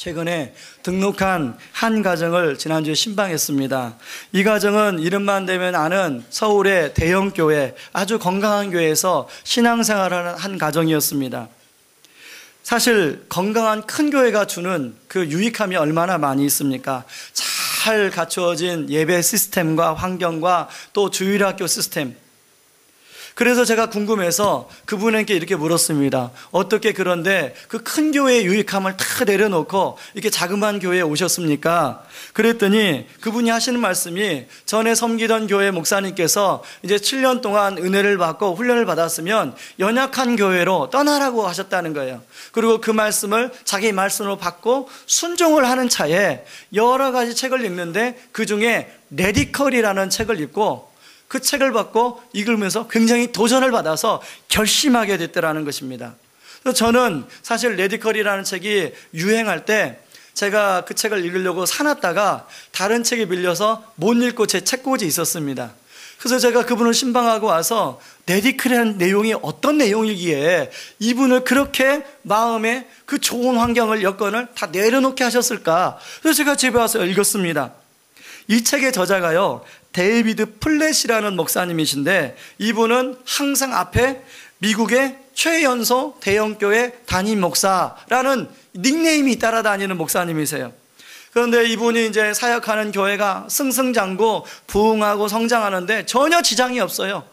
최근에 등록한 한 가정을 지난주에 신방했습니다. 이 가정은 이름만 대면 아는 서울의 대형 교회, 아주 건강한 교회에서 신앙생활을 한 가정이었습니다. 사실 건강한 큰 교회가 주는 그 유익함이 얼마나 많이 있습니까? 잘 갖추어진 예배 시스템과 환경과 또 주일학교 시스템. 그래서 제가 궁금해서 그분에게 이렇게 물었습니다. 어떻게 그런데 그 큰 교회의 유익함을 다 내려놓고 이렇게 자그마한 교회에 오셨습니까? 그랬더니 그분이 하시는 말씀이 전에 섬기던 교회 목사님께서 이제 7년 동안 은혜를 받고 훈련을 받았으면 연약한 교회로 떠나라고 하셨다는 거예요. 그리고 그 말씀을 자기 말씀으로 받고 순종을 하는 차에 여러 가지 책을 읽는데 그중에 레디컬이라는 책을 읽고 그 책을 받고 읽으면서 굉장히 도전을 받아서 결심하게 됐더라는 것입니다. 그래서 저는 사실 레디컬이라는 책이 유행할 때 제가 그 책을 읽으려고 사놨다가 다른 책에 밀려서 못 읽고 제 책꽂이 있었습니다. 그래서 제가 그분을 신방하고 와서 레디컬이라는 내용이 어떤 내용이기에 이분을 그렇게 마음에 그 좋은 환경을 여건을 다 내려놓게 하셨을까? 그래서 제가 집에 와서 읽었습니다. 이 책의 저자가요, 데이비드 플랫이라는 목사님이신데 이분은 항상 앞에 미국의 최연소 대형교회 담임 목사라는 닉네임이 따라다니는 목사님이세요. 그런데 이분이 이제 사역하는 교회가 승승장구 부흥하고 성장하는데 전혀 지장이 없어요.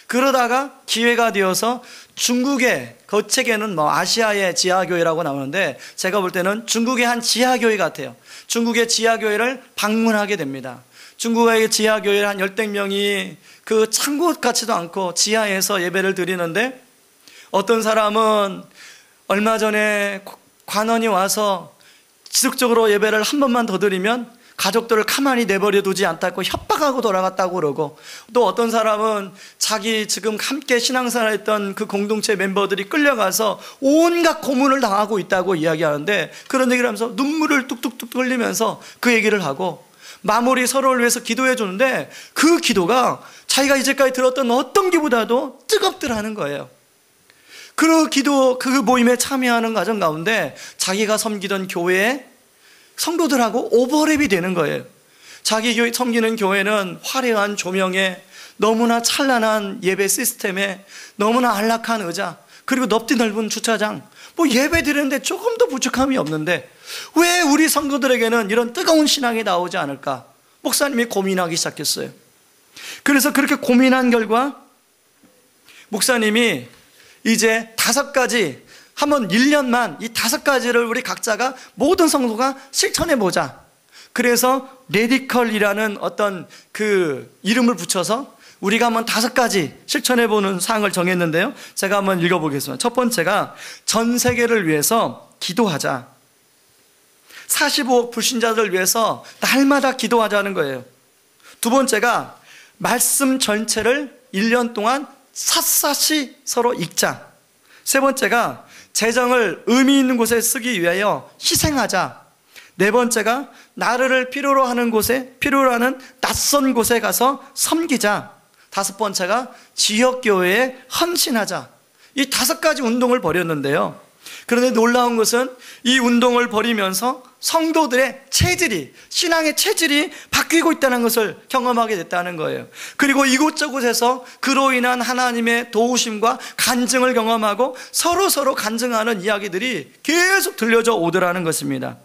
그러다가 기회가 되어서 중국의 그 책에는 아시아의 지하교회라고 나오는데 제가 볼 때는 중국의 한 지하교회 같아요. 중국의 지하교회를 방문하게 됩니다. 중국의 지하교회 한 10명이 그 창고 같지도 않고 지하에서 예배를 드리는데 어떤 사람은 얼마 전에 관원이 와서 지속적으로 예배를 한 번만 더 드리면 가족들을 가만히 내버려 두지 않다고 협박하고 돌아갔다고 그러고 또 어떤 사람은 자기 지금 함께 신앙생활 했던 그 공동체 멤버들이 끌려가서 온갖 고문을 당하고 있다고 이야기하는데 그런 얘기를 하면서 눈물을 뚝뚝뚝 흘리면서 그 얘기를 하고 마무리 서로를 위해서 기도해 주는데 그 기도가 자기가 이제까지 들었던 어떤 기보다도 뜨겁더라는 거예요. 그 기도, 그 모임에 참여하는 과정 가운데 자기가 섬기던 교회에 성도들하고 오버랩이 되는 거예요. 자기 교회 섬기는 교회는 화려한 조명에 너무나 찬란한 예배 시스템에 너무나 안락한 의자 그리고 넓디 넓은 주차장 예배 드리는데 조금 더 부족함이 없는데 왜 우리 성도들에게는 이런 뜨거운 신앙이 나오지 않을까? 목사님이 고민하기 시작했어요. 그래서 그렇게 고민한 결과 목사님이 이제 5가지 한번 1년만 이 5가지를 우리 각자가 모든 성도가 실천해보자. 그래서 레디컬이라는 어떤 그 이름을 붙여서 우리가 한번 5가지 실천해보는 사항을 정했는데요. 제가 한번 읽어보겠습니다. 첫 번째가 전 세계를 위해서 기도하자. 45억 불신자들을 위해서 날마다 기도하자는 거예요. 두 번째가 말씀 전체를 1년 동안 샅샅이 서로 읽자. 세 번째가 재정을 의미 있는 곳에 쓰기 위하여 희생하자. 네 번째가 나를 필요로 하는 곳에, 필요로 하는 낯선 곳에 가서 섬기자. 5번째가 지역교회에 헌신하자. 이 5가지 운동을 벌였는데요. 그런데 놀라운 것은 이 운동을 벌이면서 성도들의 체질이, 신앙의 체질이 바뀌고 있다는 것을 경험하게 됐다는 거예요. 그리고 이곳저곳에서 그로 인한 하나님의 도우심과 간증을 경험하고 서로 간증하는 이야기들이 계속 들려져 오더라는 것입니다.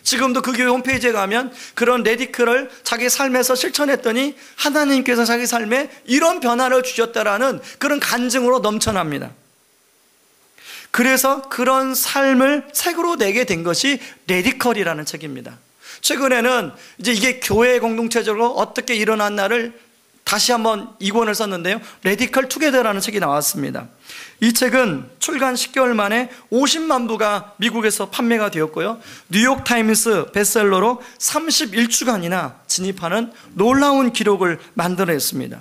지금도 그 교회 홈페이지에 가면 그런 레디컬을 자기 삶에서 실천했더니 하나님께서 자기 삶에 이런 변화를 주셨다라는 그런 간증으로 넘쳐납니다. 그래서 그런 삶을 책으로 내게 된 것이 레디컬이라는 책입니다. 최근에는 이제 이게 교회 공동체적으로 어떻게 일어났나를 다시 한번 이권을 썼는데요. 레디컬 투게더라는 책이 나왔습니다. 이 책은 출간 10개월 만에 50만 부가 미국에서 판매가 되었고요. 뉴욕타임스 베스트셀러로 31주간이나 진입하는 놀라운 기록을 만들어냈습니다.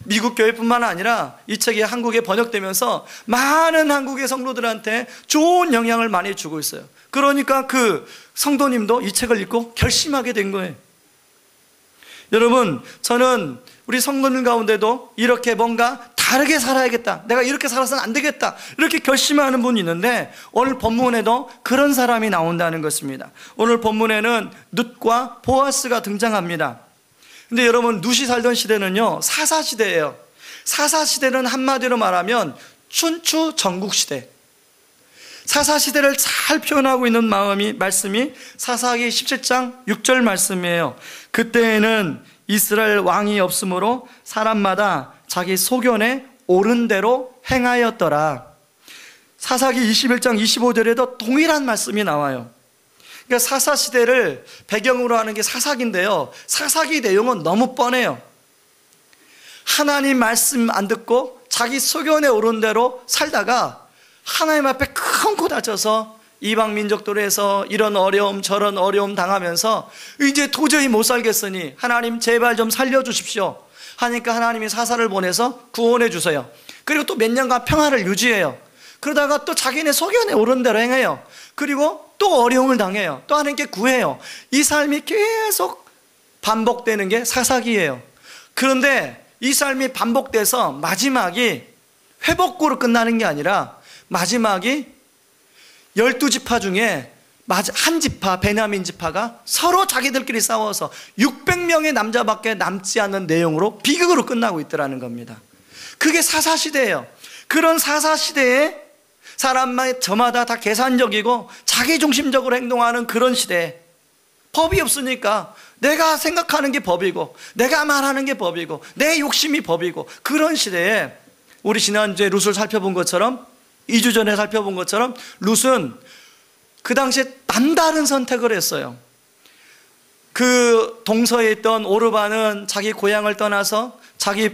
미국 교회뿐만 아니라 이 책이 한국에 번역되면서 많은 한국의 성도들한테 좋은 영향을 많이 주고 있어요. 그러니까 그 성도님도 이 책을 읽고 결심하게 된 거예요. 여러분, 저는 우리 성도님 가운데도 이렇게 뭔가 다르게 살아야겠다, 내가 이렇게 살아서는 안 되겠다, 이렇게 결심하는 분이 있는데 오늘 본문에도 그런 사람이 나온다는 것입니다. 오늘 본문에는 룻과 보아스가 등장합니다. 근데 여러분, 룻이 살던 시대는요 사사시대예요. 사사시대는 한마디로 말하면 춘추 전국시대. 사사시대를 잘 표현하고 있는 말씀이 사사기 17장 6절 말씀이에요. 그때에는 이스라엘 왕이 없으므로 사람마다 자기 소견에 옳은 대로 행하였더라. 사사기 21장 25절에도 동일한 말씀이 나와요. 그러니까 사사시대를 배경으로 하는 게 사사기인데요, 사사기 내용은 너무 뻔해요. 하나님 말씀 안 듣고 자기 소견에 옳은 대로 살다가 하나님 앞에 큰 코 다쳐서 이방 민족들에서 이런 어려움 저런 어려움 당하면서 이제 도저히 못 살겠으니 하나님 제발 좀 살려주십시오 하니까 하나님이 사사를 보내서 구원해 주세요. 그리고 또 몇 년간 평화를 유지해요. 그러다가 또 자기네 소견에 옳은 대로 행해요. 그리고 또 어려움을 당해요. 또 하나님께 구해요. 이 삶이 계속 반복되는 게 사사기예요. 그런데 이 삶이 반복돼서 마지막이 회복구로 끝나는 게 아니라 마지막이 12지파 중에 한 지파, 베냐민 지파가 서로 자기들끼리 싸워서 600명의 남자밖에 남지 않는 내용으로 비극으로 끝나고 있더라는 겁니다. 그게 사사시대예요. 그런 사사시대에 사람만 저마다 다 계산적이고 자기중심적으로 행동하는 그런 시대에 법이 없으니까 내가 생각하는 게 법이고 내가 말하는 게 법이고 내 욕심이 법이고, 그런 시대에 우리 지난주에 룻을 살펴본 것처럼, 2주 전에 살펴본 것처럼 룻은 그 당시에 남다른 선택을 했어요. 그 동서에 있던 오르반은 자기 고향을 떠나서 자기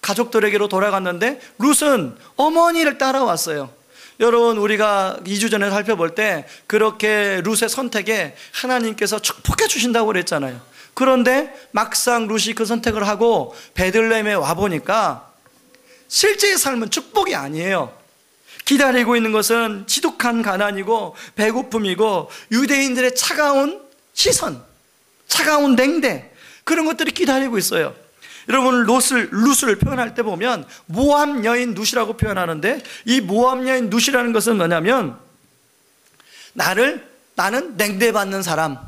가족들에게로 돌아갔는데 룻은 어머니를 따라왔어요. 여러분, 우리가 2주 전에 살펴볼 때 그렇게 룻의 선택에 하나님께서 축복해 주신다고 그랬잖아요. 그런데 막상 룻이 그 선택을 하고 베들레헴에 와보니까 실제의 삶은 축복이 아니에요. 기다리고 있는 것은 지독한 가난이고 배고픔이고 유대인들의 차가운 시선, 차가운 냉대, 그런 것들이 기다리고 있어요. 여러분, 룻을 표현할 때 보면 모압 여인 룻이라고 표현하는데, 이 모압 여인 룻이라는 것은 뭐냐면 나는 냉대받는 사람,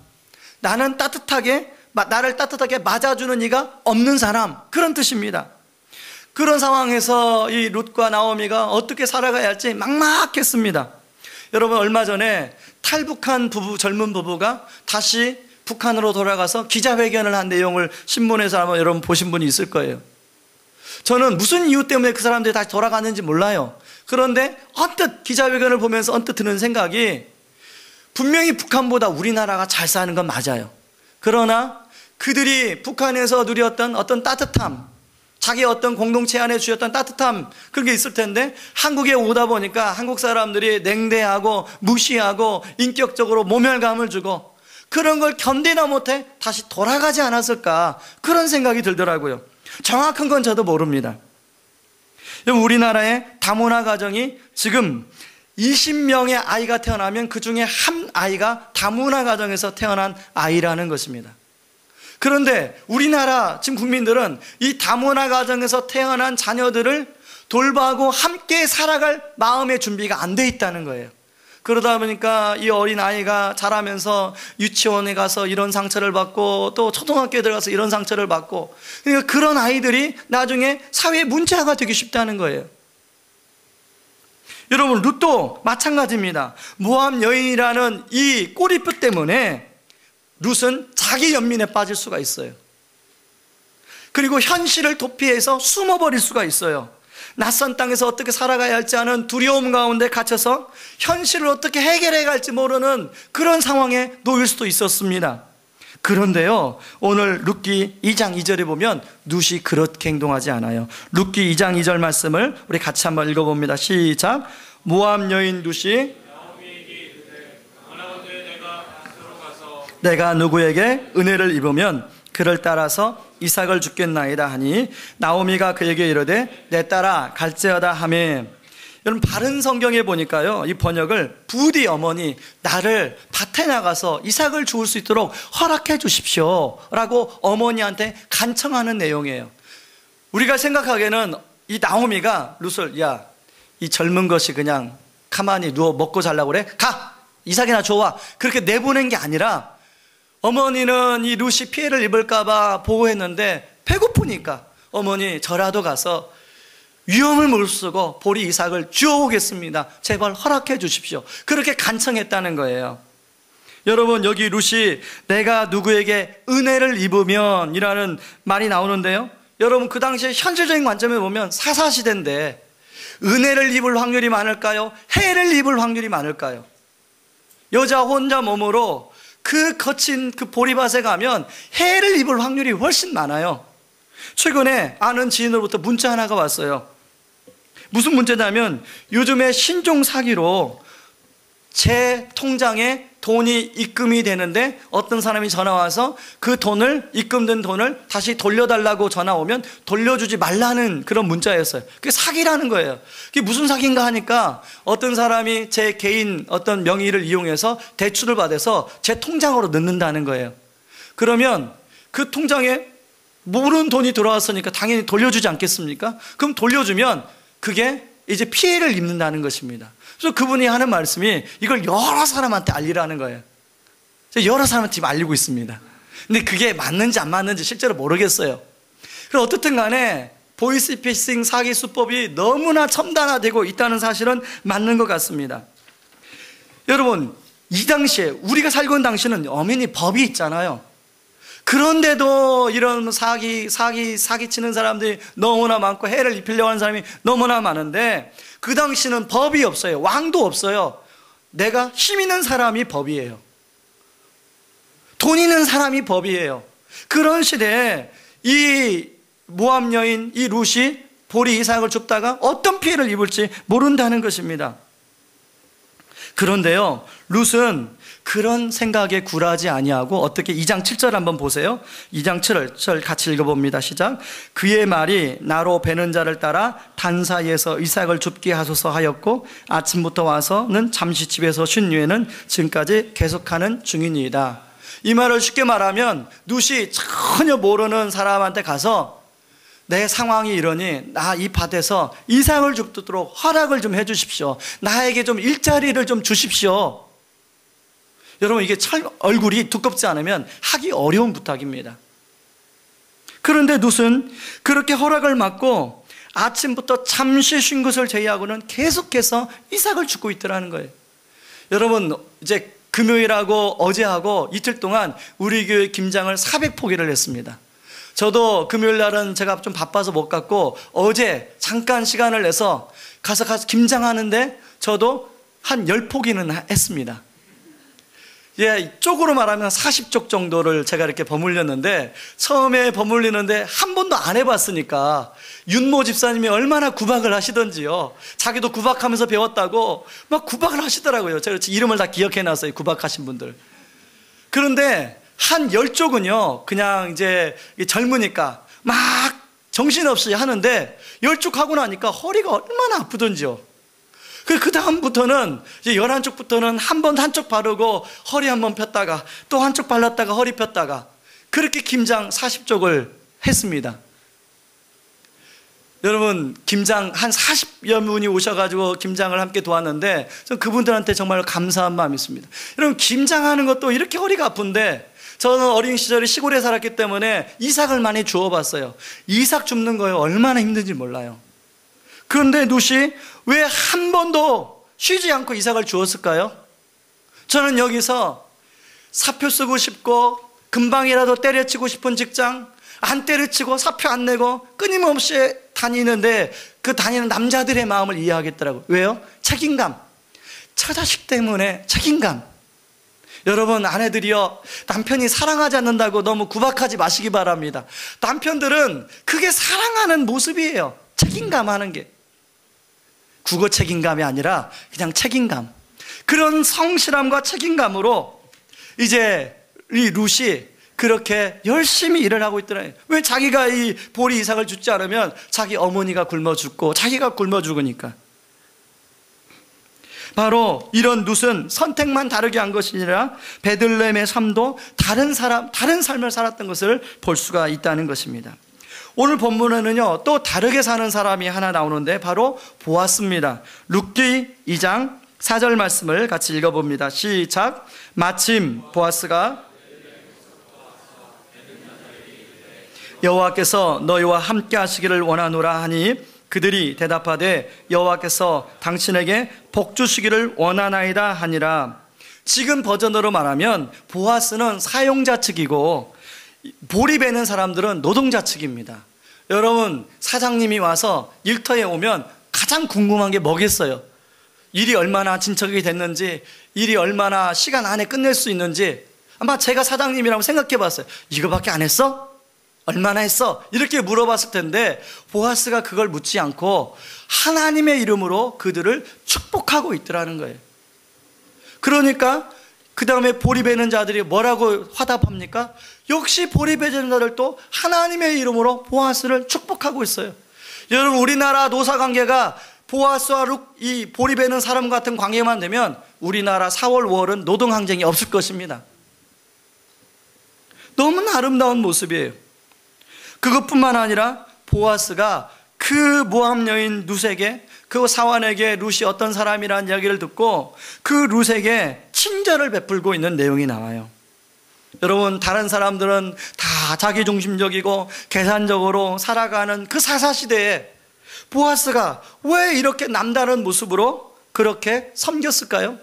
나를 따뜻하게 맞아주는 이가 없는 사람, 그런 뜻입니다. 그런 상황에서 이 룻과 나오미가 어떻게 살아가야 할지 막막했습니다. 여러분, 얼마 전에 탈북한 젊은 부부가 다시 북한으로 돌아가서 기자회견을 한 내용을 신문에서 아마 여러분 보신 분이 있을 거예요. 저는 무슨 이유 때문에 그 사람들이 다시 돌아갔는지 몰라요. 그런데 언뜻 기자회견을 보면서 언뜻 드는 생각이, 분명히 북한보다 우리나라가 잘 사는 건 맞아요. 그러나 그들이 북한에서 누렸던 어떤 따뜻함, 자기 어떤 공동체 안에 주셨던 따뜻함, 그런 게 있을 텐데 한국에 오다 보니까 한국 사람들이 냉대하고 무시하고 인격적으로 모멸감을 주고 그런 걸 견디다 못해 다시 돌아가지 않았을까, 그런 생각이 들더라고요. 정확한 건 저도 모릅니다. 우리나라의 다문화 가정이 지금 20명의 아이가 태어나면 그 중에 한 아이가 다문화 가정에서 태어난 아이라는 것입니다. 그런데 우리나라 지금 국민들은 이 다문화 가정에서 태어난 자녀들을 돌보고 함께 살아갈 마음의 준비가 안 돼 있다는 거예요. 그러다 보니까 이 어린 아이가 자라면서 유치원에 가서 이런 상처를 받고 또 초등학교에 들어가서 이런 상처를 받고, 그러니까 그런 아이들이 나중에 사회의 문제아가 되기 쉽다는 거예요. 여러분, 룻도 마찬가지입니다. 모압 여인이라는 이 꼬리표 때문에 룻은 자기 연민에 빠질 수가 있어요. 그리고 현실을 도피해서 숨어버릴 수가 있어요. 낯선 땅에서 어떻게 살아가야 할지 아는 두려움 가운데 갇혀서 현실을 어떻게 해결해 갈지 모르는 그런 상황에 놓일 수도 있었습니다. 그런데요, 오늘 룻기 2장 2절에 보면 룻이 그렇게 행동하지 않아요. 룻기 2장 2절 말씀을 우리 같이 한번 읽어봅니다. 시작. 모압 여인 룻이 내가 누구에게 은혜를 입으면 그를 따라서 이삭을 주겠나이다 하니 나오미가 그에게 이르되 내 딸아 갈지어다 하며. 여러분, 바른 성경에 보니까요, 이 번역을 부디 어머니 나를 밭에 나가서 이삭을 주울 수 있도록 허락해 주십시오 라고 어머니한테 간청하는 내용이에요. 우리가 생각하기에는 이 나오미가 룻을, 야, 이 젊은 것이 그냥 가만히 누워 먹고 자려고 그래? 가! 이삭이나 줘와. 그렇게 내보낸 게 아니라 어머니는 이 룻이 피해를 입을까봐 보호했는데 배고프니까 어머니 저라도 가서 위험을 무릅쓰고 보리 이삭을 주워오겠습니다. 제발 허락해 주십시오. 그렇게 간청했다는 거예요. 여러분, 여기 룻이 내가 누구에게 은혜를 입으면 이라는 말이 나오는데요, 여러분, 그 당시에 현실적인 관점에 보면 사사시대인데 은혜를 입을 확률이 많을까요? 해를 입을 확률이 많을까요? 여자 혼자 몸으로 그 거친 그 보리밭에 가면 해를 입을 확률이 훨씬 많아요. 최근에 아는 지인으로부터 문자 하나가 왔어요. 무슨 문제냐면 요즘에 신종 사기로 제 통장에 돈이 입금이 되는데 어떤 사람이 전화 와서 그 돈을, 입금된 돈을 다시 돌려달라고 전화 오면 돌려주지 말라는 그런 문자였어요. 그게 사기라는 거예요. 그게 무슨 사기인가 하니까 어떤 사람이 제 개인 어떤 명의를 이용해서 대출을 받아서 제 통장으로 넣는다는 거예요. 그러면 그 통장에 모르는 돈이 들어왔으니까 당연히 돌려주지 않겠습니까? 그럼 돌려주면 그게 이제 피해를 입는다는 것입니다. 그래서 그분이 하는 말씀이 이걸 여러 사람한테 알리라는 거예요. 여러 사람한테 지금 알리고 있습니다. 근데 그게 맞는지 안 맞는지 실제로 모르겠어요. 그래서 어떻든 간에 보이스피싱 사기 수법이 너무나 첨단화되고 있다는 사실은 맞는 것 같습니다. 여러분, 이 당시에 우리가 살고 있는 당시에는 엄연히 법이 있잖아요. 그런데도 이런 사기치는 사람들이 너무나 많고 해를 입히려고 하는 사람이 너무나 많은데 그 당시는 법이 없어요. 왕도 없어요. 내가 힘 있는 사람이 법이에요. 돈 있는 사람이 법이에요. 그런 시대에 이 모압 여인 이 룻이 보리 이삭을 줍다가 어떤 피해를 입을지 모른다는 것입니다. 그런데요, 룻은 그런 생각에 굴하지 아니하고 어떻게 2장 7절 한번 보세요. 2장 7절 같이 읽어봅니다. 시작. 그의 말이 나로 베는 자를 따라 단 사이에서 이삭을 줍게 하소서 하였고 아침부터 와서는 잠시 집에서 쉰 후에는 지금까지 계속하는 중이니이다. 이 말을 쉽게 말하면 룻이 전혀 모르는 사람한테 가서 내 상황이 이러니 나 이 밭에서 이삭을 줍도록 허락을 좀 해주십시오. 나에게 좀 일자리를 좀 주십시오. 여러분, 이게 얼굴이 두껍지 않으면 하기 어려운 부탁입니다. 그런데 룻은 그렇게 허락을 받고 아침부터 잠시 쉰 것을 제외하고는 계속해서 이삭을 줍고 있더라는 거예요. 여러분, 이제 금요일하고 어제하고 이틀 동안 우리 교회 김장을 400포기를 했습니다. 저도 금요일 날은 제가 좀 바빠서 못 갔고 어제 잠깐 시간을 내서 가서 김장하는데 저도 한 10포기는 했습니다. 예, 쪽으로 말하면 40쪽 정도를 제가 이렇게 버물렸는데 처음에 버물리는데 한 번도 안 해봤으니까 윤모 집사님이 얼마나 구박을 하시던지요. 자기도 구박하면서 배웠다고 막 구박을 하시더라고요. 제가 이름을 다 기억해놨어요, 구박하신 분들. 그런데 한 10쪽은요 그냥 이제 젊으니까 막 정신없이 하는데 10쪽 하고 나니까 허리가 얼마나 아프던지요. 그 다음부터는 이제 11쪽부터는 한 번 한쪽 바르고 허리 한 번 폈다가 또 한쪽 발랐다가 허리 폈다가 그렇게 김장 40쪽을 했습니다. 여러분, 김장 한 40여 분이 오셔가지고 김장을 함께 도왔는데 전 그분들한테 정말 감사한 마음이 있습니다. 여러분, 김장하는 것도 이렇게 허리가 아픈데 저는 어린 시절에 시골에 살았기 때문에 이삭을 많이 주워봤어요. 이삭 줍는 거에 얼마나 힘든지 몰라요. 그런데 룻이 왜 한 번도 쉬지 않고 이삭을 주었을까요? 저는 여기서 사표 쓰고 싶고 금방이라도 때려치고 싶은 직장, 안 때려치고 사표 안 내고 끊임없이 다니는데 그 다니는 남자들의 마음을 이해하겠더라고요. 왜요? 책임감. 처자식 때문에 책임감. 여러분, 아내들이요, 남편이 사랑하지 않는다고 너무 구박하지 마시기 바랍니다. 남편들은 그게 사랑하는 모습이에요. 책임감 하는 게. 국어 책임감이 아니라 그냥 책임감. 그런 성실함과 책임감으로 이제 이 룻이 그렇게 열심히 일을 하고 있더라고요. 왜? 자기가 이 보리 이삭을 줍지 않으면 자기 어머니가 굶어 죽고 자기가 굶어 죽으니까. 바로 이런 룻은 선택만 다르게 한 것이 아니라 베들레헴의 삶도 다른 삶을 살았던 것을 볼 수가 있다는 것입니다. 오늘 본문에는요, 또 다르게 사는 사람이 하나 나오는데 바로 보아스입니다. 룻기 2장 4절 말씀을 같이 읽어봅니다. 시작. 마침 보아스가 여호와께서 너희와 함께 하시기를 원하노라 하니 그들이 대답하되 여호와께서 당신에게 복 주시기를 원하나이다 하니라. 지금 버전으로 말하면 보아스는 사용자 측이고 보리 베는 사람들은 노동자 측입니다. 여러분, 사장님이 와서 일터에 오면 가장 궁금한 게 뭐겠어요? 일이 얼마나 진척이 됐는지, 일이 얼마나 시간 안에 끝낼 수 있는지. 아마 제가 사장님이라고 생각해 봤어요. 이거밖에 안 했어? 얼마나 했어? 이렇게 물어봤을 텐데 보아스가 그걸 묻지 않고 하나님의 이름으로 그들을 축복하고 있더라는 거예요. 그러니까 그 다음에 보리 베는 자들이 뭐라고 화답합니까? 역시 보리 베는 자들도 하나님의 이름으로 보아스를 축복하고 있어요. 여러분, 우리나라 노사관계가 보아스와 이 보리 베는 사람 같은 관계만 되면 우리나라 4월 5월은 노동항쟁이 없을 것입니다. 너무나 아름다운 모습이에요. 그것뿐만 아니라 보아스가 그 모압 여인 룻에게, 그 사환에게 룻이 어떤 사람이라는 이야기를 듣고 그 룻에게 친절을 베풀고 있는 내용이 나와요. 여러분, 다른 사람들은 다 자기중심적이고 계산적으로 살아가는 그 사사시대에 보아스가 왜 이렇게 남다른 모습으로 그렇게 섬겼을까요?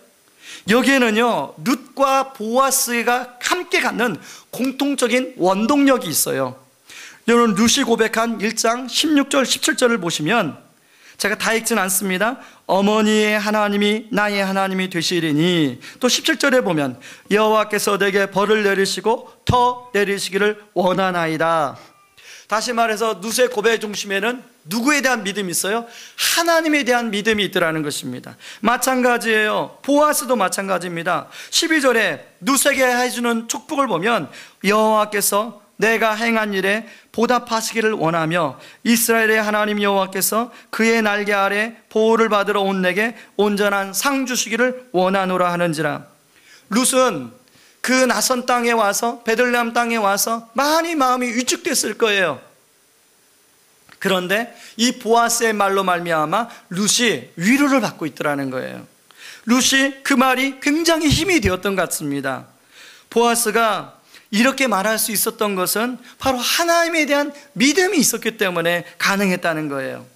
여기에는요, 룻과 보아스가 함께 갖는 공통적인 원동력이 있어요. 여러분, 룻이 고백한 1장 16절 17절을 보시면, 제가 다 읽진 않습니다. 어머니의 하나님이 나의 하나님이 되시리니, 또 17절에 보면 여호와께서 내게 벌을 내리시고 더 내리시기를 원하나이다. 다시 말해서 룻의 고백의 중심에는 누구에 대한 믿음이 있어요? 하나님에 대한 믿음이 있더라는 것입니다. 마찬가지예요. 보아스도 마찬가지입니다. 12절에 룻에게 해주는 축복을 보면 여호와께서 내가 행한 일에 보답하시기를 원하며 이스라엘의 하나님 여호와께서 그의 날개 아래 보호를 받으러 온 내게 온전한 상 주시기를 원하노라 하는지라. 룻은 그 낯선 땅에 와서, 베들레헴 땅에 와서 많이 마음이 위축됐을 거예요. 그런데 이 보아스의 말로 말미암아 룻이 위로를 받고 있더라는 거예요. 룻이 그 말이 굉장히 힘이 되었던 것 같습니다. 보아스가 이렇게 말할 수 있었던 것은 바로 하나님에 대한 믿음이 있었기 때문에 가능했다는 거예요.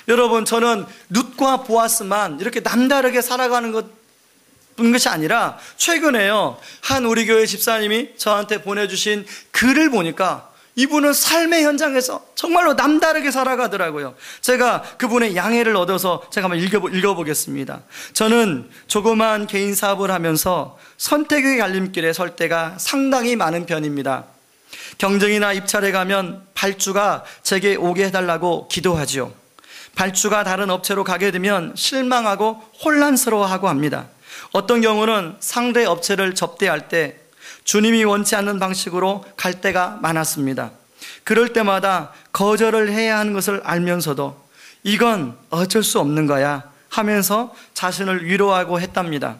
여러분, 저는 룻과 보아스만 이렇게 남다르게 살아가는 것이 아니라 최근에요, 한 우리 교회 집사님이 저한테 보내주신 글을 보니까 이분은 삶의 현장에서 정말로 남다르게 살아가더라고요. 제가 그분의 양해를 얻어서 제가 한번 읽어보겠습니다. 저는 조그마한 개인 사업을 하면서 선택의 갈림길에 설 때가 상당히 많은 편입니다. 경쟁이나 입찰에 가면 발주가 제게 오게 해달라고 기도하지요. 발주가 다른 업체로 가게 되면 실망하고 혼란스러워하고 합니다. 어떤 경우는 상대 업체를 접대할 때 주님이 원치 않는 방식으로 갈 때가 많았습니다. 그럴 때마다 거절을 해야 하는 것을 알면서도 이건 어쩔 수 없는 거야 하면서 자신을 위로하고 했답니다.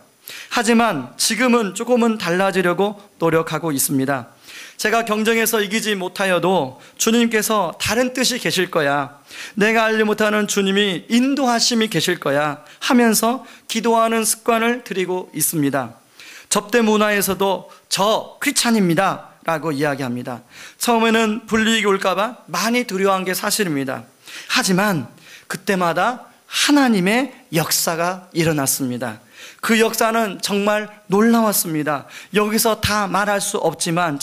하지만 지금은 조금은 달라지려고 노력하고 있습니다. 제가 경쟁에서 이기지 못하여도 주님께서 다른 뜻이 계실 거야, 내가 알지 못하는 주님이 인도하심이 계실 거야 하면서 기도하는 습관을 들이고 있습니다. 접대 문화에서도 저 크리스찬입니다 라고 이야기합니다. 처음에는 불이익이 올까봐 많이 두려워한 게 사실입니다. 하지만 그때마다 하나님의 역사가 일어났습니다. 그 역사는 정말 놀라웠습니다. 여기서 다 말할 수 없지만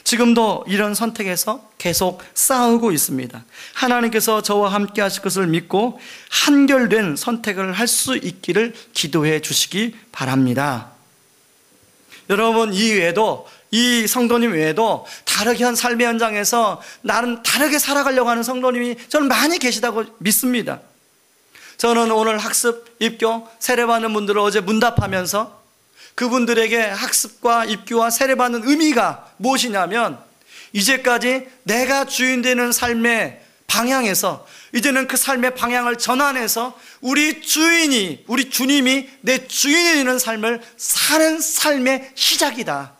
지금도 이런 선택에서 계속 싸우고 있습니다. 하나님께서 저와 함께 하실 것을 믿고 한결된 선택을 할 수 있기를 기도해 주시기 바랍니다. 여러분, 이 성도님 외에도 다르게 한 삶의 현장에서 나는 다르게 살아가려고 하는 성도님이 저는 많이 계시다고 믿습니다. 저는 오늘 학습, 입교, 세례받는 분들을 어제 문답하면서 그분들에게 학습과 입교와 세례받는 의미가 무엇이냐면, 이제까지 내가 주인 되는 삶의 방향에서 이제는 그 삶의 방향을 전환해서 우리 주님이 내 주인이 되는 삶을 사는 삶의 시작이다.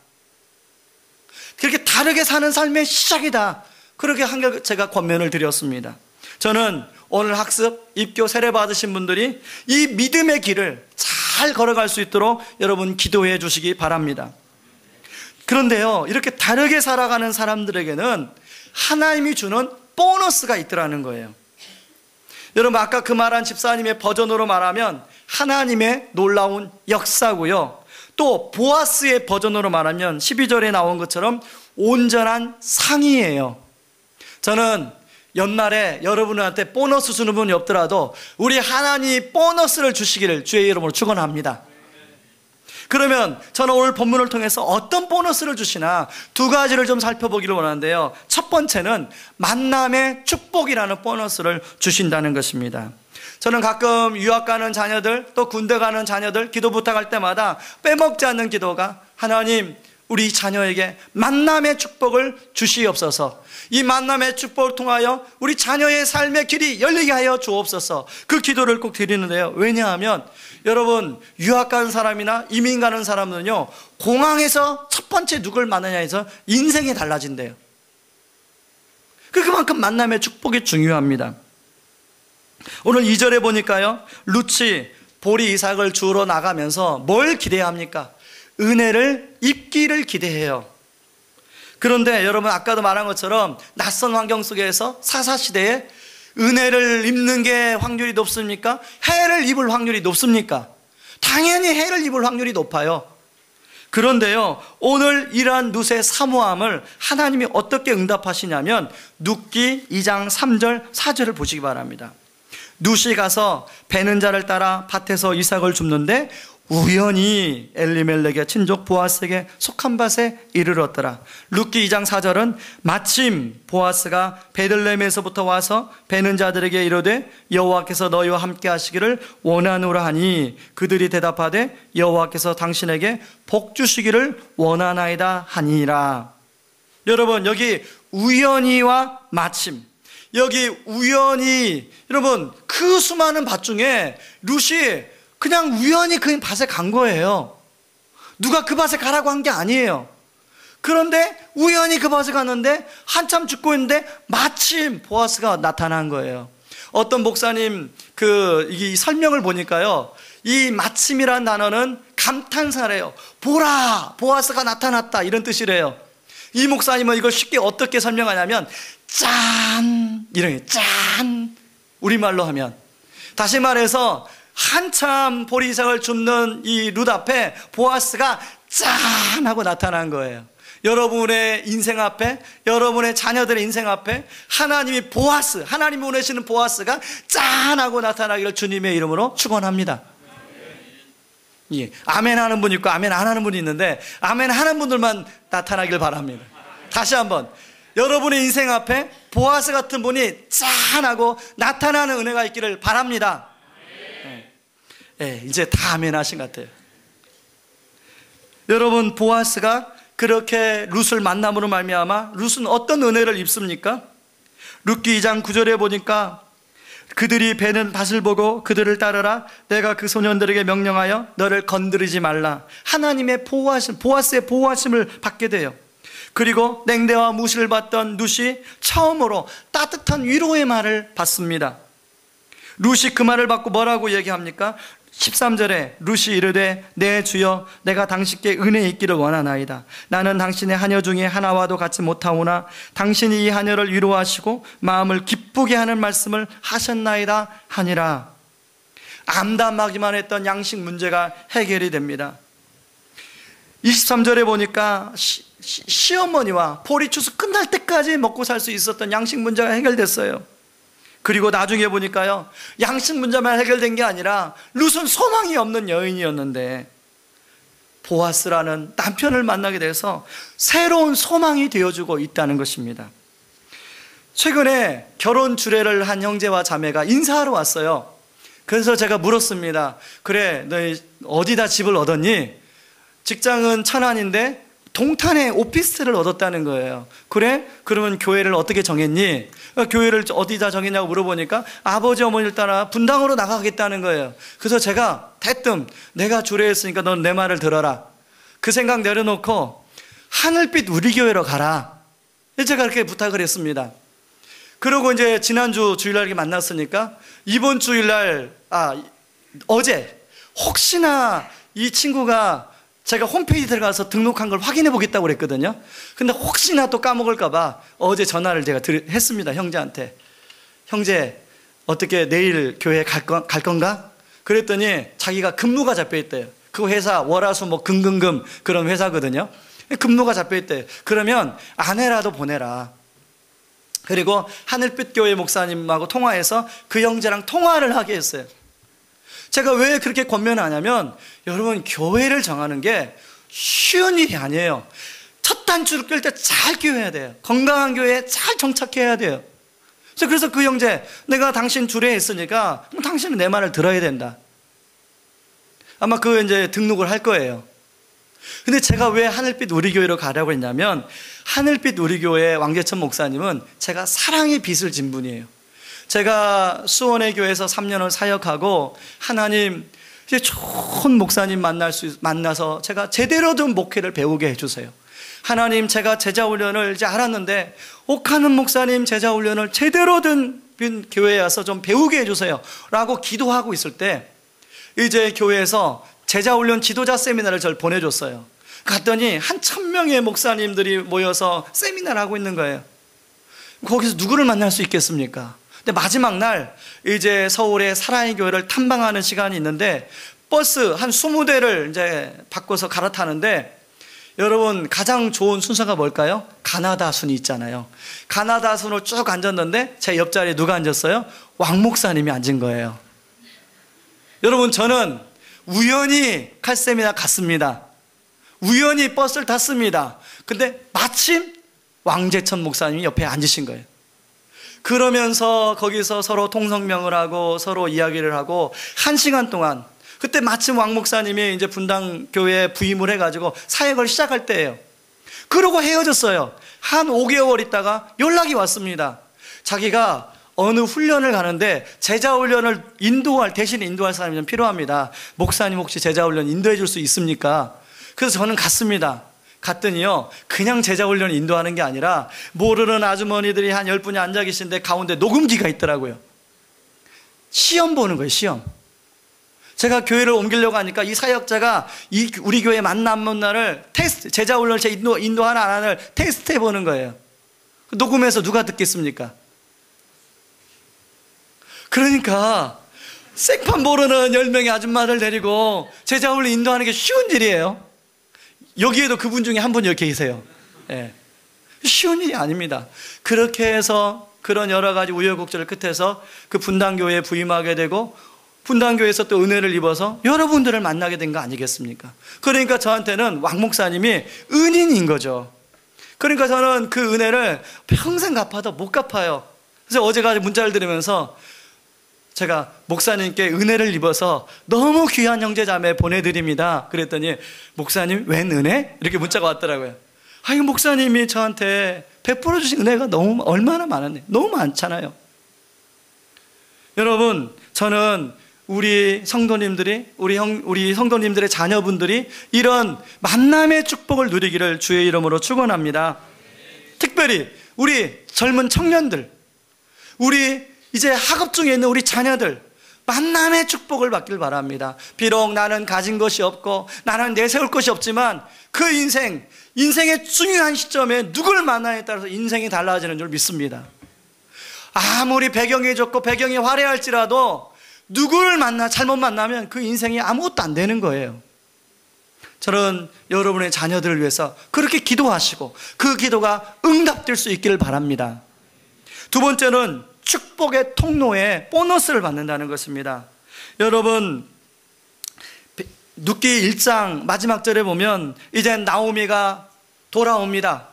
그렇게 다르게 사는 삶의 시작이다. 그렇게 한결 제가 권면을 드렸습니다. 저는 오늘 학습, 입교, 세례 받으신 분들이 이 믿음의 길을 잘 걸어갈 수 있도록 여러분 기도해 주시기 바랍니다. 그런데요, 이렇게 다르게 살아가는 사람들에게는 하나님이 주는 보너스가 있더라는 거예요. 여러분, 아까 그 말한 집사님의 버전으로 말하면 하나님의 놀라운 역사고요, 또 보아스의 버전으로 말하면 12절에 나온 것처럼 온전한 상이에요. 저는 연말에 여러분한테 보너스 주는 분이 없더라도 우리 하나님이 보너스를 주시기를 주의 이름으로 축원합니다. 그러면 저는 오늘 본문을 통해서 어떤 보너스를 주시나 두 가지를 좀 살펴보기를 원하는데요. 첫 번째는 만남의 축복이라는 보너스를 주신다는 것입니다. 저는 가끔 유학 가는 자녀들, 또 군대 가는 자녀들 기도 부탁할 때마다 빼먹지 않는 기도가, 하나님, 우리 자녀에게 만남의 축복을 주시옵소서. 이 만남의 축복을 통하여 우리 자녀의 삶의 길이 열리게 하여 주옵소서. 그 기도를 꼭 드리는데요. 왜냐하면 여러분, 유학 가는 사람이나 이민 가는 사람은요, 공항에서 첫 번째 누굴 만나냐에서 인생이 달라진대요. 그만큼 만남의 축복이 중요합니다. 오늘 2절에 보니까요, 룻이 보리 이삭을 주우러 나가면서 뭘 기대해야 합니까? 은혜를 입기를 기대해요. 그런데 여러분, 아까도 말한 것처럼 낯선 환경 속에서 사사시대에 은혜를 입는 게 확률이 높습니까? 해를 입을 확률이 높습니까? 당연히 해를 입을 확률이 높아요. 그런데요, 오늘 이러한 룻의 사모함을 하나님이 어떻게 응답하시냐면 룻기 2장 3절 4절을 보시기 바랍니다. 룻이 가서 베는 자를 따라 밭에서 이삭을 줍는데 우연히 엘리멜렉의 친족 보아스에게 속한 밭에 이르렀더라. 룻기 2장 4절은 마침 보아스가 베들레헴에서부터 와서 베는 자들에게 이르되 여호와께서 너희와 함께 하시기를 원하노라 하니 그들이 대답하되 여호와께서 당신에게 복 주시기를 원하나이다 하니라. 여러분, 여기 우연히와 마침, 여기 우연히, 여러분, 그 수많은 밭 중에 룻이 그냥 우연히 그 밭에 간 거예요. 누가 그 밭에 가라고 한 게 아니에요. 그런데 우연히 그 밭에 갔는데 한참 죽고 있는데 마침 보아스가 나타난 거예요. 어떤 목사님 이 설명을 보니까요, 이 마침이라는 단어는 감탄사래요. 보라, 보아스가 나타났다, 이런 뜻이래요. 이 목사님은 이걸 쉽게 어떻게 설명하냐면 짠, 이런 게 짠, 우리말로 하면. 다시 말해서 한참 보리 이삭을 줍는 이 룻 앞에 보아스가 짠 하고 나타난 거예요. 여러분의 인생 앞에, 여러분의 자녀들의 인생 앞에 하나님이 보아스, 하나님이 보내시는 보아스가 짠 하고 나타나기를 주님의 이름으로 축원합니다. 예, 아멘 하는 분이 있고 아멘 안 하는 분이 있는데 아멘 하는 분들만 나타나길 바랍니다. 다시 한번, 여러분의 인생 앞에 보아스 같은 분이 짠 하고 나타나는 은혜가 있기를 바랍니다. 예, 이제 다 아멘 하신 것 같아요. 여러분, 보아스가 그렇게 룻을 만남으로 말미암아 룻은 어떤 은혜를 입습니까? 룻기 2장 9절에 보니까 그들이 베는 밭을 보고 그들을 따르라. 내가 그 소년들에게 명령하여 너를 건드리지 말라. 하나님의 보호하심, 보아스의 보호하심을 받게 돼요. 그리고 냉대와 무시를 받던 룻이 처음으로 따뜻한 위로의 말을 받습니다. 룻이 그 말을 받고 뭐라고 얘기합니까? 13절에 룻이 이르되 내 주여, 내가 당신께 은혜 있기를 원하나이다. 나는 당신의 하녀 중에 하나와도 같이 못하오나 당신이 이 하녀를 위로하시고 마음을 기쁘게 하는 말씀을 하셨나이다 하니라. 암담하기만 했던 양식 문제가 해결이 됩니다. 23절에 보니까 시어머니와 보리추수 끝날 때까지 먹고 살 수 있었던 양식 문제가 해결됐어요. 그리고 나중에 보니까요, 양식 문제만 해결된 게 아니라 룻은 소망이 없는 여인이었는데 보아스라는 남편을 만나게 돼서 새로운 소망이 되어주고 있다는 것입니다. 최근에 결혼 주례를 한 형제와 자매가 인사하러 왔어요. 그래서 제가 물었습니다. 그래, 너희 어디다 집을 얻었니? 직장은 천안인데 동탄에 오피스텔을 얻었다는 거예요. 그래? 그러면 교회를 어떻게 정했니? 교회를 어디다 정했냐고 물어보니까 아버지 어머니를 따라 분당으로 나가겠다는 거예요. 그래서 제가 대뜸 내가 주례했으니까 넌 내 말을 들어라. 그 생각 내려놓고 하늘빛 우리 교회로 가라. 제가 그렇게 부탁을 했습니다. 그리고 이제 지난주 주일날 이렇게 만났으니까 이번 주일날, 어제 혹시나 이 친구가 제가 홈페이지 들어가서 등록한 걸 확인해 보겠다고 그랬거든요. 근데 혹시나 또 까먹을까봐 어제 전화를 제가 했습니다. 형제한테. 형제, 어떻게 내일 교회 갈 건가? 그랬더니 자기가 근무가 잡혀 있대요. 그 회사 월화수 뭐 금금금 그런 회사거든요. 근무가 잡혀 있대요. 그러면 아내라도 보내라. 그리고 하늘빛 교회 목사님하고 통화해서 그 형제랑 통화를 하게 했어요. 제가 왜 그렇게 권면하냐면, 여러분, 교회를 정하는 게 쉬운 일이 아니에요. 첫 단추를 끌 때 잘 끼워야 돼요. 건강한 교회에 잘 정착해야 돼요. 그래서 그 형제, 내가 당신 주례 했으니까 당신은 내 말을 들어야 된다. 아마 그 이제 등록을 할 거예요. 근데 제가 왜 하늘빛 우리교회로 가라고 했냐면, 하늘빛 우리교회 왕재천 목사님은 제가 사랑의 빚을 진 분이에요. 제가 수원의 교회에서 3년을 사역하고 하나님 이제 좋은 목사님 만나서 제가 제대로 된 목회를 배우게 해주세요. 하나님, 제가 제자훈련을 이제 알았는데 옥하는 목사님 제자훈련을 제대로 된 교회에 와서 좀 배우게 해주세요 라고 기도하고 있을 때 이제 교회에서 제자훈련 지도자 세미나를 저를 보내줬어요. 갔더니 한 1000명의 목사님들이 모여서 세미나를 하고 있는 거예요. 거기서 누구를 만날 수 있겠습니까? 근데 마지막 날 이제 서울의 사랑의 교회를 탐방하는 시간이 있는데 버스 한 20대를 이제 바꿔서 갈아타는데, 여러분 가장 좋은 순서가 뭘까요? 가나다 순이 있잖아요. 가나다 순으로 쭉 앉았는데 제 옆자리에 누가 앉았어요? 왕 목사님이 앉은 거예요. 여러분, 저는 우연히 칼세미나 갔습니다. 우연히 버스를 탔습니다. 근데 마침 왕재천 목사님이 옆에 앉으신 거예요. 그러면서 거기서 서로 통성명을 하고 서로 이야기를 하고 1시간 동안, 그때 마침 왕 목사님이 이제 분당교회에 부임을 해가지고 사역을 시작할 때예요. 그러고 헤어졌어요. 한 5개월 있다가 연락이 왔습니다. 자기가 어느 훈련을 가는데 제자훈련을 대신 인도할 사람이 좀 필요합니다. 목사님 혹시 제자훈련 인도해 줄 수 있습니까? 그래서 저는 갔습니다. 갔더니요, 그냥 제자훈련 인도하는 게 아니라 모르는 아주머니들이 한 10분이 앉아 계신데 가운데 녹음기가 있더라고요. 시험 보는 거예요, 시험. 제가 교회를 옮기려고 하니까 이 사역자가 우리 교회 만나 안 만나를 테스트, 제자훈련을 인도하나 안 하나를 테스트해 보는 거예요. 녹음해서 누가 듣겠습니까? 그러니까 생판 모르는 10명의 아줌마를 데리고 제자훈련 인도하는 게 쉬운 일이에요. 여기에도 그분 중에 한 분 이렇게 계세요. 예. 쉬운 일이 아닙니다. 그렇게 해서 그런 여러 가지 우여곡절 끝에서 그 분당교회에 부임하게 되고, 분당교회에서 또 은혜를 입어서 여러분들을 만나게 된 거 아니겠습니까? 그러니까 저한테는 왕 목사님이 은인인 거죠. 그러니까 저는 그 은혜를 평생 갚아도 못 갚아요. 그래서 어제까지 문자를 들으면서 제가 목사님께 은혜를 입어서 너무 귀한 형제자매 보내드립니다. 그랬더니 목사님 웬 은혜? 이렇게 문자가 왔더라고요. 아니, 목사님이 저한테 베풀어 주신 은혜가 얼마나 많았네. 너무 많잖아요. 여러분, 저는 우리 성도님들이, 우리 성도님들의 자녀분들이 이런 만남의 축복을 누리기를 주의 이름으로 축원합니다. 특별히 우리 젊은 청년들, 우리 이제 학업 중에 있는 우리 자녀들, 만남의 축복을 받길 바랍니다. 비록 나는 가진 것이 없고 나는 내세울 것이 없지만 그 인생의 중요한 시점에 누굴 만나에 따라서 인생이 달라지는 줄 믿습니다. 아무리 배경이 좋고 배경이 화려할지라도 누굴 잘못 만나면 그 인생이 아무것도 안 되는 거예요. 저는 여러분의 자녀들을 위해서 그렇게 기도하시고 그 기도가 응답될 수 있기를 바랍니다. 두 번째는 축복의 통로에 보너스를 받는다는 것입니다. 여러분, 룻기 1장 마지막 절에 보면 이제 나오미가 돌아옵니다.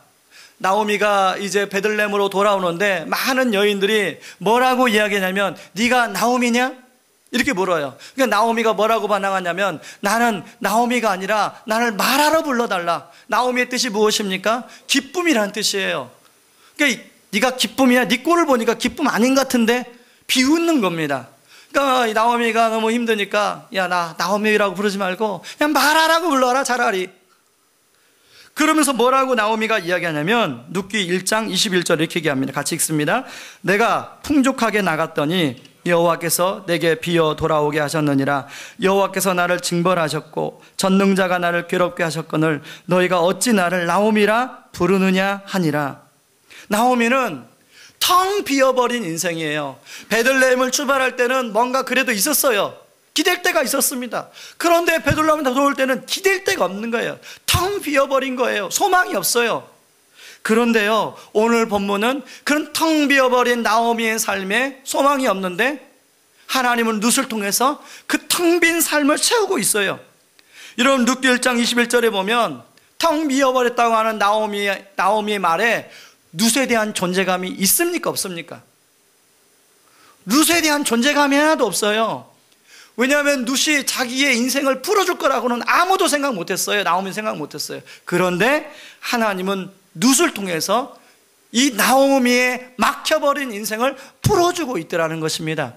나오미가 이제 베들레헴으로 돌아오는데 많은 여인들이 뭐라고 이야기하냐면, 네가 나오미냐? 이렇게 물어요. 그러니까 나오미가 뭐라고 반항하냐면, 나는 나오미가 아니라 나를 마라로 불러달라. 나오미의 뜻이 무엇입니까? 기쁨이라는 뜻이에요. 그러니까 네가 기쁨이야? 네 꼴을 보니까 기쁨 아닌 것 같은데? 비웃는 겁니다. 그러니까 나오미가 너무 힘드니까, 야, 나 나오미라고 부르지 말고 그냥 마라라고 불러라 차라리. 그러면서 뭐라고 나오미가 이야기하냐면 룻기 1장 21절 이렇게 얘기합니다. 같이 읽습니다. 내가 풍족하게 나갔더니 여호와께서 내게 비어 돌아오게 하셨느니라. 여호와께서 나를 징벌하셨고 전능자가 나를 괴롭게 하셨거늘 너희가 어찌 나를 나오미라 부르느냐 하니라. 나오미는 텅 비어버린 인생이에요. 베들레헴을 출발할 때는 뭔가 그래도 있었어요. 기댈 데가 있었습니다. 그런데 베들레헴에 들어올 때는 기댈 데가 없는 거예요. 텅 비어버린 거예요. 소망이 없어요. 그런데요, 오늘 본문은 그런 텅 비어버린 나오미의 삶에 소망이 없는데 하나님은 룻을 통해서 그 텅 빈 삶을 채우고 있어요. 여러분, 룻기 1장 21절에 보면 텅 비어버렸다고 하는 나오미의 말에 룻에 대한 존재감이 있습니까? 없습니까? 룻에 대한 존재감이 하나도 없어요. 왜냐하면 룻이 자기의 인생을 풀어줄 거라고는 아무도 생각 못했어요. 나오미 생각 못했어요. 그런데 하나님은 룻을 통해서 이 나오미의 막혀버린 인생을 풀어주고 있더라는 것입니다.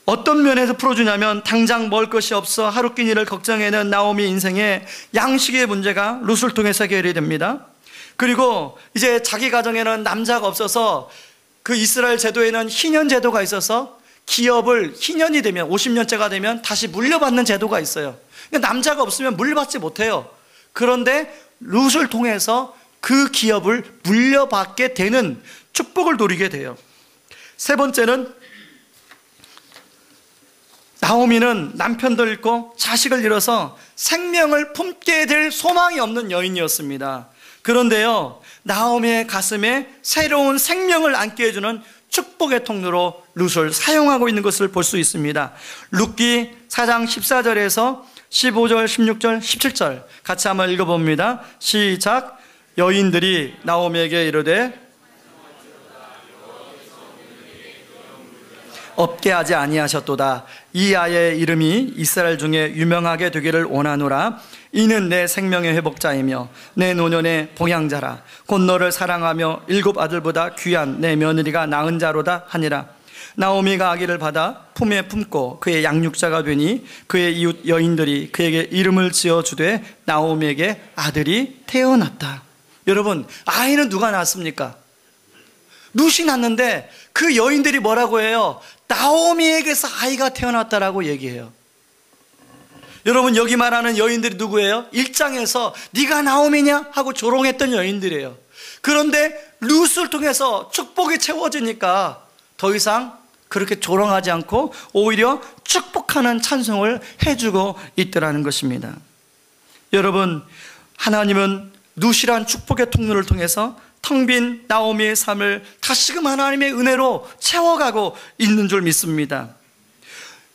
어떤 면에서 풀어주냐면 당장 먹을 것이 없어 하루 끼니를 걱정해는 나오미 인생에 양식의 문제가 룻을 통해서 해결이 됩니다. 그리고 이제 자기 가정에는 남자가 없어서 그 이스라엘 제도에는 희년 제도가 있어서 기업을 희년이 되면 50년째가 되면 다시 물려받는 제도가 있어요. 남자가 없으면 물려받지 못해요. 그런데 룻을 통해서 그 기업을 물려받게 되는 축복을 누리게 돼요. 세 번째는 나오미는 남편도 잃고 자식을 잃어서 생명을 품게 될 소망이 없는 여인이었습니다. 그런데요, 나오미의 가슴에 새로운 생명을 안게 해주는 축복의 통로로 룻을 사용하고 있는 것을 볼 수 있습니다. 룻기 4장 14절에서 15절, 16절, 17절 같이 한번 읽어봅니다. 시작. 여인들이 나오미에게 이르되 없게 하지 아니하셨도다. 이 아이의 이름이 이스라엘 중에 유명하게 되기를 원하노라. 이는 내 생명의 회복자이며 내 노년의 봉양자라. 곧 너를 사랑하며 7 아들보다 귀한 내 며느리가 낳은 자로다 하니라. 나오미가 아기를 받아 품에 품고 그의 양육자가 되니 그의 이웃 여인들이 그에게 이름을 지어주되 나오미에게 아들이 태어났다. 여러분, 아이는 누가 낳았습니까? 룻이 낳는데 그 여인들이 뭐라고 해요? 나오미에게서 아이가 태어났다라고 얘기해요. 여러분, 여기 말하는 여인들이 누구예요? 1장에서 네가 나오미냐? 하고 조롱했던 여인들이에요. 그런데 룻을 통해서 축복이 채워지니까 더 이상 그렇게 조롱하지 않고 오히려 축복하는 찬송을 해주고 있더라는 것입니다. 여러분, 하나님은 룻이란 축복의 통로를 통해서 텅 빈 나오미의 삶을 다시금 하나님의 은혜로 채워가고 있는 줄 믿습니다.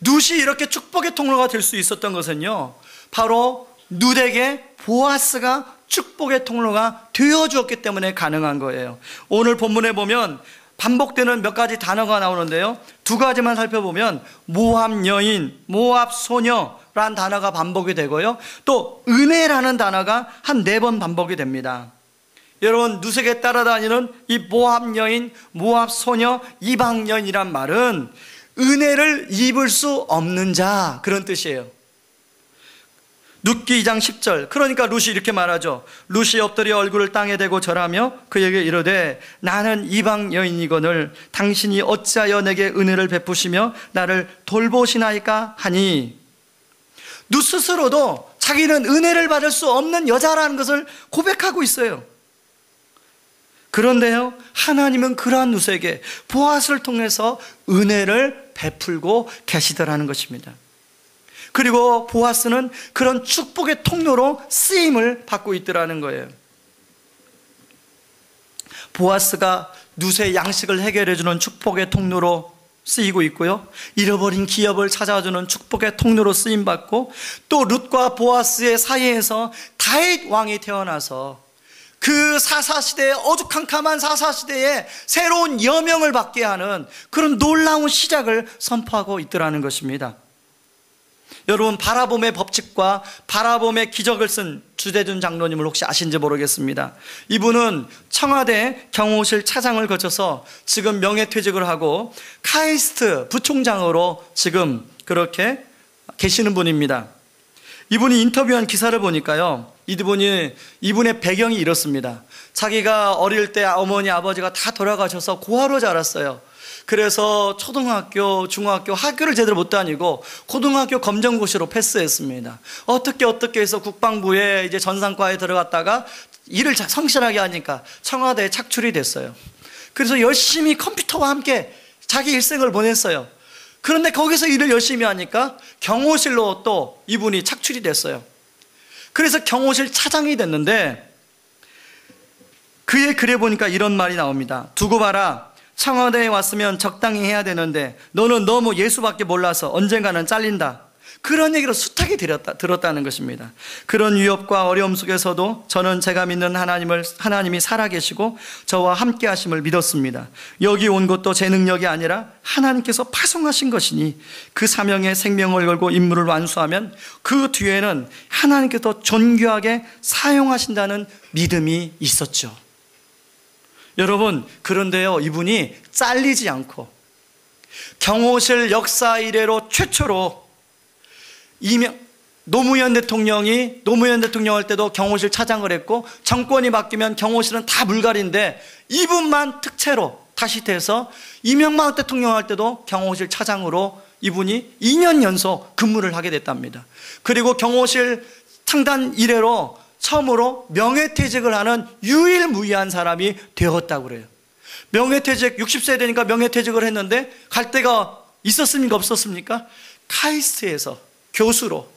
룻이 이렇게 축복의 통로가 될 수 있었던 것은요, 바로 룻에게 보아스가 축복의 통로가 되어주었기 때문에 가능한 거예요. 오늘 본문에 보면 반복되는 몇 가지 단어가 나오는데요, 두 가지만 살펴보면 모압 여인, 모압 소녀라는 단어가 반복이 되고요, 또 은혜라는 단어가 한 4번 반복이 됩니다. 여러분, 룻에게 따라다니는 이 모압 여인, 모압 소녀, 이방 여인이란 말은 은혜를 입을 수 없는 자, 그런 뜻이에요. 룻기 2장 10절, 그러니까 룻이 이렇게 말하죠. 룻이 엎드려 얼굴을 땅에 대고 절하며 그에게 이르되 나는 이방 여인이거늘 당신이 어찌하여 내게 은혜를 베푸시며 나를 돌보시나이까 하니, 룻 스스로도 자기는 은혜를 받을 수 없는 여자라는 것을 고백하고 있어요. 그런데요, 하나님은 그러한 룻에게 보아스를 통해서 은혜를 베풀고 계시더라는 것입니다. 그리고 보아스는 그런 축복의 통로로 쓰임을 받고 있더라는 거예요. 보아스가 룻의 양식을 해결해주는 축복의 통로로 쓰이고 있고요, 잃어버린 기업을 찾아주는 축복의 통로로 쓰임받고, 또 룻과 보아스의 사이에서 다윗 왕이 태어나서 그 사사시대의 어두컴컴한 사사시대에 새로운 여명을 받게 하는 그런 놀라운 시작을 선포하고 있더라는 것입니다. 여러분, 바라봄의 법칙과 바라봄의 기적을 쓴 주대준 장로님을 혹시 아신지 모르겠습니다. 이분은 청와대 경호실 차장을 거쳐서 지금 명예퇴직을 하고 카이스트 부총장으로 지금 그렇게 계시는 분입니다. 이분이 인터뷰한 기사를 보니까요, 이분의 배경이 이렇습니다. 자기가 어릴 때 어머니, 아버지가 다 돌아가셔서 고아로 자랐어요. 그래서 초등학교, 중학교, 학교를 제대로 못 다니고 고등학교 검정고시로 패스했습니다. 어떻게 해서 국방부에 이제 전산과에 들어갔다가 일을 성실하게 하니까 청와대에 착출이 됐어요. 그래서 열심히 컴퓨터와 함께 자기 일생을 보냈어요. 그런데 거기서 일을 열심히 하니까 경호실로 또 이분이 착출이 됐어요. 그래서 경호실 차장이 됐는데 그의 글에 보니까 이런 말이 나옵니다. 두고 봐라. 청와대에 왔으면 적당히 해야 되는데 너는 너무 예수밖에 몰라서 언젠가는 잘린다. 그런 얘기를 숱하게 들었다는 것입니다. 그런 위협과 어려움 속에서도 저는 제가 믿는 하나님이 살아계시고 저와 함께 하심을 믿었습니다. 여기 온 것도 제 능력이 아니라 하나님께서 파송하신 것이니 그 사명에 생명을 걸고 임무를 완수하면 그 뒤에는 하나님께서 존귀하게 사용하신다는 믿음이 있었죠. 여러분, 그런데요, 이분이 잘리지 않고 경호실 역사 이래로 최초로 노무현 대통령이 노무현 대통령 할 때도 경호실 차장을 했고 정권이 바뀌면 경호실은 다 물갈인데 이분만 특채로 다시 돼서 이명박 대통령 할 때도 경호실 차장으로 이분이 2년 연속 근무를 하게 됐답니다. 그리고 경호실 창단 이래로 처음으로 명예퇴직을 하는 유일무이한 사람이 되었다고 그래요. 명예퇴직, 60세 되니까 명예퇴직을 했는데 갈 데가 있었습니까? 없었습니까? 카이스트에서 교수로,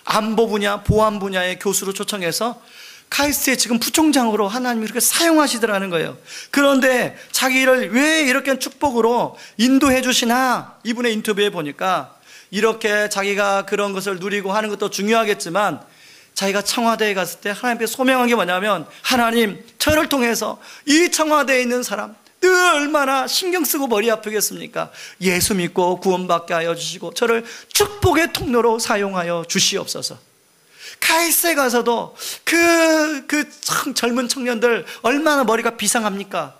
안보 분야, 보안 분야의 교수로 초청해서 카이스트의 지금 부총장으로 하나님이 그렇게 사용하시더라는 거예요. 그런데 자기를 왜 이렇게 축복으로 인도해 주시나? 이분의 인터뷰에 보니까 이렇게 자기가 그런 것을 누리고 하는 것도 중요하겠지만 자기가 청와대에 갔을 때 하나님께 소명한 게 뭐냐면, 하나님, 저를 통해서 이 청와대에 있는 사람 늘 얼마나 신경 쓰고 머리 아프겠습니까? 예수 믿고 구원받게 하여 주시고 저를 축복의 통로로 사용하여 주시옵소서. 카이스트에 가서도 젊은 청년들 얼마나 머리가 비상합니까?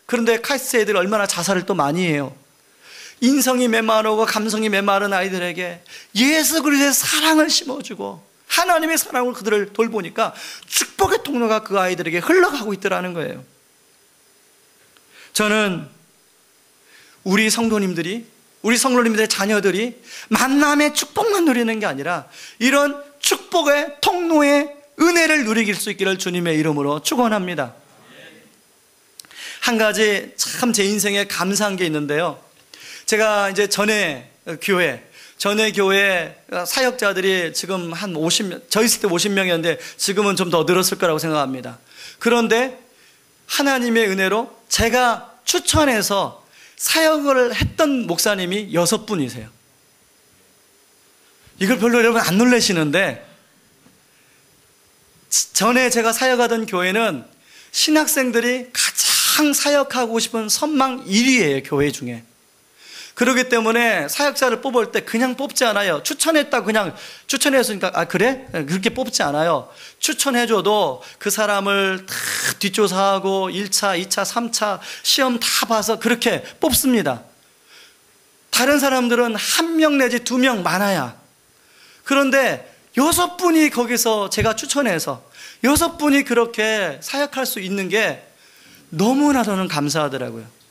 그런데 카이스트 애들 얼마나 자살을 또 많이 해요. 인성이 메마르고 감성이 메마른 아이들에게 예수 그리스도의 사랑을 심어주고 하나님의 사랑으로 그들을 돌보니까 축복의 통로가 그 아이들에게 흘러가고 있더라는 거예요. 저는 우리 성도님들의 자녀들이 만남의 축복만 누리는 게 아니라 이런 축복의 통로의 은혜를 누리길 수 있기를 주님의 이름으로 축원합니다. 한 가지 참 제 인생에 감사한 게 있는데요. 제가 이제 전에 교회 사역자들이 지금 한 50명, 저 있을 때 50명이었는데 지금은 좀 더 늘었을 거라고 생각합니다. 그런데 하나님의 은혜로 제가 추천해서 사역을 했던 목사님이 6분이세요. 이걸 별로 여러분 안 놀라시는데, 전에 제가 사역하던 교회는 신학생들이 가장 사역하고 싶은 선망 1위예요, 교회 중에. 그렇기 때문에 사역자를 뽑을 때 그냥 뽑지 않아요. 추천했다 그냥 추천했으니까 아 그래? 그렇게 뽑지 않아요. 추천해줘도 그 사람을 다 뒷조사하고 1차, 2차, 3차 시험 다 봐서 그렇게 뽑습니다. 다른 사람들은 1명 내지 2명 많아야. 그런데 6분이 거기서 제가 추천해서 6분이 그렇게 사역할 수 있는 게 너무나 저는 감사하더라고요.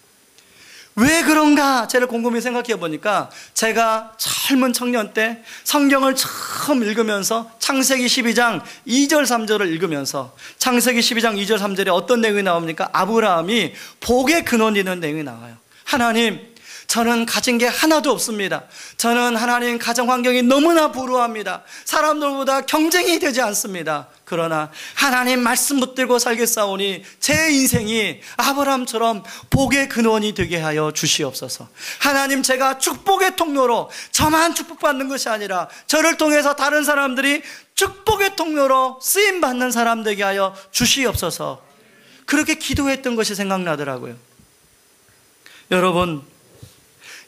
왜 그런가? 제가 곰곰이 생각해 보니까 제가 젊은 청년 때 성경을 처음 읽으면서 창세기 12장 2절 3절을 읽으면서 창세기 12장 2절 3절에 어떤 내용이 나옵니까? 아브라함이 복의 근원이라는 내용이 나와요. 하나님, 저는 가진 게 하나도 없습니다. 저는 하나님 가정 환경이 너무나 불우합니다. 사람들보다 경쟁이 되지 않습니다. 그러나 하나님 말씀 붙들고 살겠사오니 제 인생이 아브라함처럼 복의 근원이 되게 하여 주시옵소서. 하나님, 제가 축복의 통로로 저만 축복받는 것이 아니라 저를 통해서 다른 사람들이 축복의 통로로 쓰임받는 사람 되게 하여 주시옵소서. 그렇게 기도했던 것이 생각나더라고요.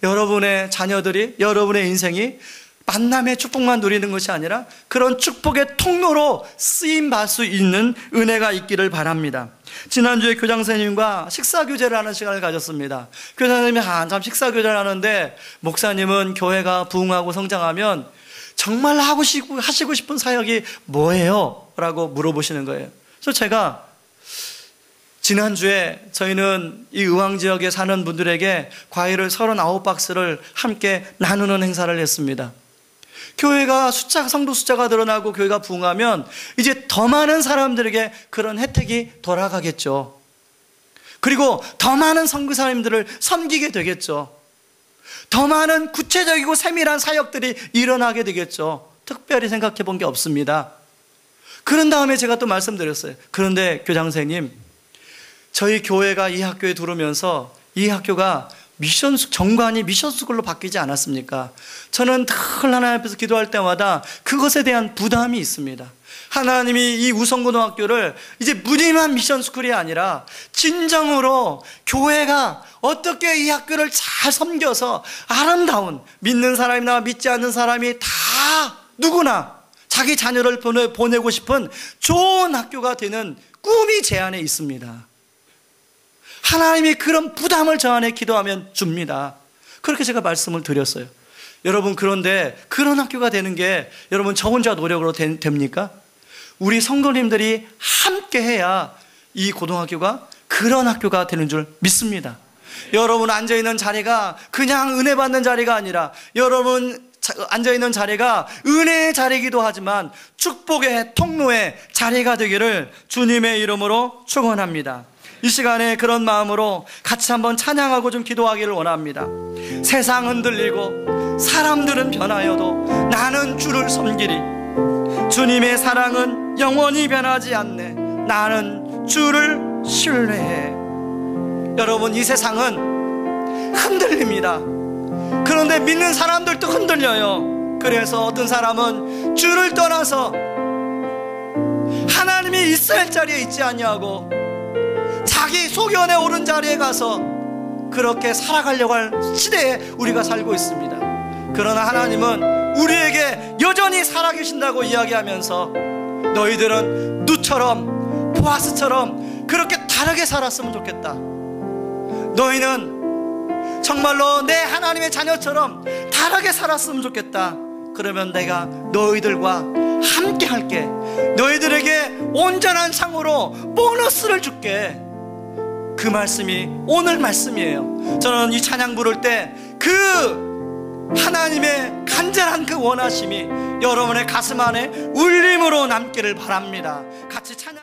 여러분의 자녀들이, 여러분의 인생이 만남의 축복만 누리는 것이 아니라 그런 축복의 통로로 쓰임받을 수 있는 은혜가 있기를 바랍니다. 지난주에 교장선생님과 식사교제를 하는 시간을 가졌습니다. 교장선생님이 한참 식사교제를 하는데 목사님은 교회가 부흥하고 성장하면 정말 하시고 싶은 사역이 뭐예요? 라고 물어보시는 거예요. 그래서 제가 지난주에 저희는 이 의왕 지역에 사는 분들에게 과일을 39박스를 함께 나누는 행사를 했습니다. 교회가 성도 숫자가 늘어나고 교회가 부흥하면 이제 더 많은 사람들에게 그런 혜택이 돌아가겠죠. 그리고 더 많은 선교사님들을 섬기게 되겠죠. 더 많은 구체적이고 세밀한 사역들이 일어나게 되겠죠. 특별히 생각해 본 게 없습니다. 그런 다음에 제가 또 말씀드렸어요. 그런데 교장선생님, 저희 교회가 이 학교에 들어오면서 이 학교가 정관이 미션스쿨로 바뀌지 않았습니까? 저는 늘 하나님 앞에서 기도할 때마다 그것에 대한 부담이 있습니다. 하나님이 이 우성고등학교를 이제 무늬만 미션스쿨이 아니라 진정으로 교회가 어떻게 이 학교를 잘 섬겨서 아름다운, 믿는 사람이나 믿지 않는 사람이 다 누구나 자기 자녀를 보내고 싶은 좋은 학교가 되는 꿈이 제 안에 있습니다. 하나님이 그런 부담을 저 안에 기도하면 줍니다. 그렇게 제가 말씀을 드렸어요. 여러분, 그런데 그런 학교가 되는 게 여러분 저 혼자 노력으로 됩니까? 우리 성도님들이 함께 해야 이 고등학교가 그런 학교가 되는 줄 믿습니다. 여러분 앉아있는 자리가 그냥 은혜 받는 자리가 아니라 여러분 앉아있는 자리가 은혜의 자리이기도 하지만 축복의 통로의 자리가 되기를 주님의 이름으로 축원합니다. 이 시간에 그런 마음으로 같이 한번 찬양하고 좀 기도하기를 원합니다. 세상 흔들리고 사람들은 변하여도 나는 주를 섬기리. 주님의 사랑은 영원히 변하지 않네. 나는 주를 신뢰해. 여러분, 이 세상은 흔들립니다. 그런데 믿는 사람들도 흔들려요. 그래서 어떤 사람은 주를 떠나서 하나님이 있어야 할 자리에 있지 아니하고 자기 소견에 오른 자리에 가서 그렇게 살아가려고 할 시대에 우리가 살고 있습니다. 그러나 하나님은 우리에게 여전히 살아계신다고 이야기하면서 너희들은 누처럼 보아스처럼 그렇게 다르게 살았으면 좋겠다. 너희는 정말로 내 하나님의 자녀처럼 다르게 살았으면 좋겠다. 그러면 내가 너희들과 함께 할게. 너희들에게 온전한 상으로 보너스를 줄게. 그 말씀이 오늘 말씀이에요. 저는 이 찬양 부를 때 그 하나님의 간절한 그 원하심이 여러분의 가슴 안에 울림으로 남기를 바랍니다. 같이 찬양